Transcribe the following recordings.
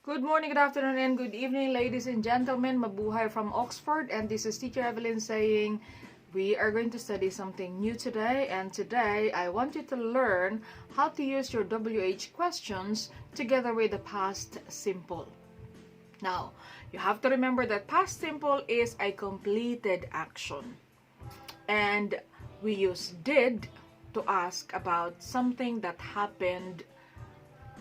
Good morning, good afternoon, and good evening, ladies and gentlemen. Mabuhay from Oxford, and this is Teacher Evelyn saying we are going to study something new today. And today, I want you to learn how to use your WH questions together with the past simple. Now, you have to remember that past simple is a completed action. And we use did to ask about something that happened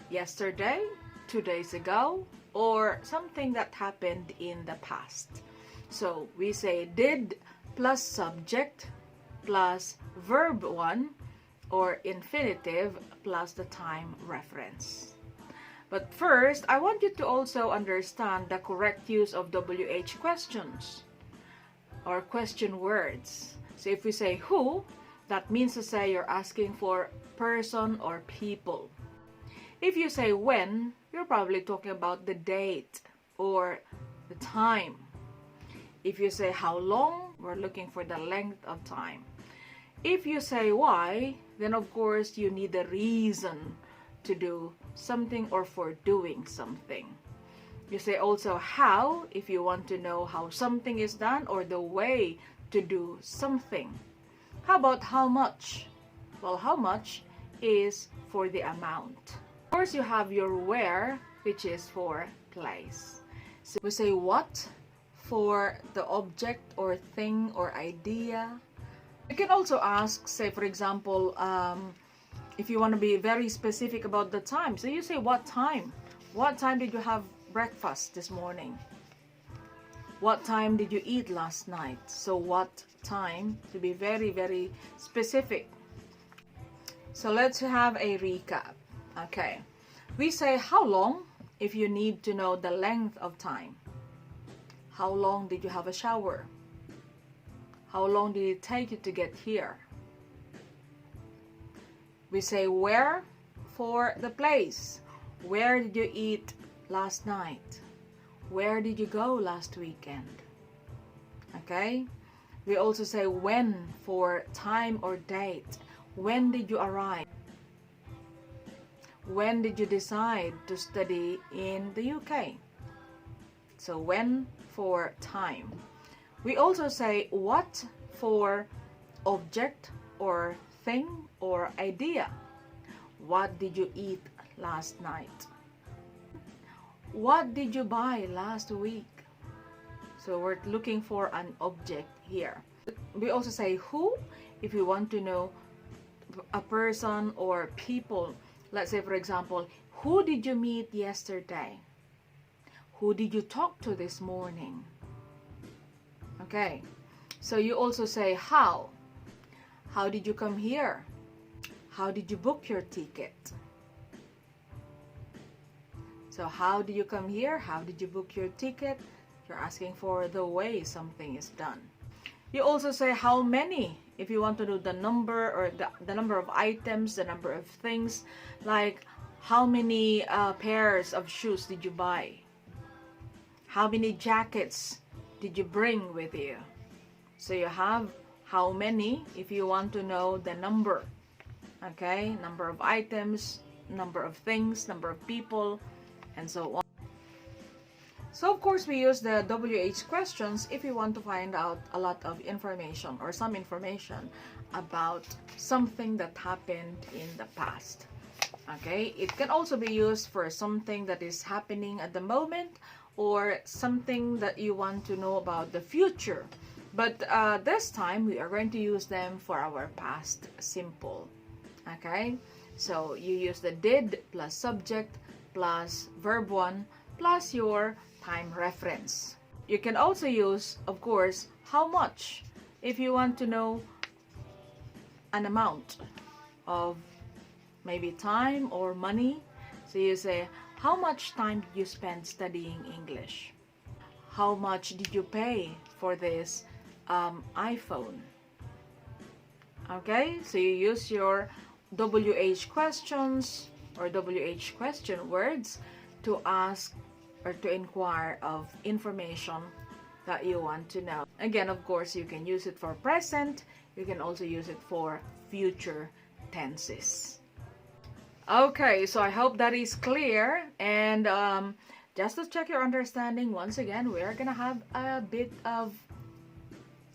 yesterday, 2 days ago, or something that happened in the past. So we say did plus subject plus verb 1 or infinitive plus the time reference. But first, I want you to also understand the correct use of WH questions or question words. So if we say who, that means to say you're asking for person or people. If you say when, you're probably talking about the date or the time. If you say how long, we're looking for the length of time. If you say why, then of course you need a reason to do something or for doing something. You say also how, if you want to know how something is done or the way to do something. How about how much? Well, how much is for the amount. Of course, you have your where, which is for place. So we say what for the object or thing or idea. You can also ask, say for example, if you want to be very specific about the time. So you say what time? What time did you have breakfast this morning? What time did you eat last night? So what time, to be very, very specific. So let's have a recap. Okay, we say how long if you need to know the length of time. How long did you have a shower? How long did it take you to get here? We say where for the place. Where did you eat last night? Where did you go last weekend? Okay, we also say when for time or date. When did you arrive? When did you decide to study in the UK? So when for time. We also say what for object or thing or idea. What did you eat last night? What did you buy last week? So we're looking for an object here. We also say who if you want to know a person or people. Let's say for example, who did you meet yesterday? Who did you talk to this morning? Okay, so you also say how. How did you come here? How did you book your ticket? So how did you come here? How did you book your ticket? You're asking for the way something is done. You also say how many if you want to know the number or the number of items, the number of things, like how many pairs of shoes did you buy? How many jackets did you bring with you? So you have how many if you want to know the number. Okay, number of items, number of things, number of people, and so on. So of course we use the WH questions if you want to find out a lot of information or some information about something that happened in the past. Okay, it can also be used for something that is happening at the moment or something that you want to know about the future. But this time we are going to use them for our past simple. Okay, so you use the did plus subject plus verb 1 plus your time reference. You can also use, of course, how much if you want to know an amount of maybe time or money. So you say, how much time did you spend studying English? How much did you pay for this iPhone? Okay, so you use your WH questions or WH question words to ask or to inquire of information that you want to know. Again, of course, you can use it for present. You can also use it for future tenses. Okay, so I hope that is clear, and Just to check your understanding, once again, we're gonna have a bit of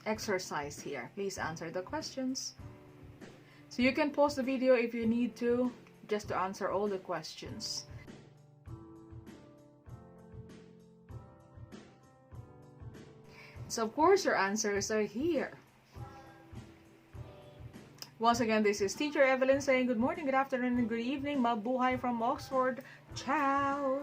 exercise here. Please answer the questions. So you can pause the video if you need to, just to answer all the questions. So of course your answers are here. Once again, this is Teacher Evelyn saying good morning, good afternoon, and good evening. Mabuhay from Oxford. Ciao!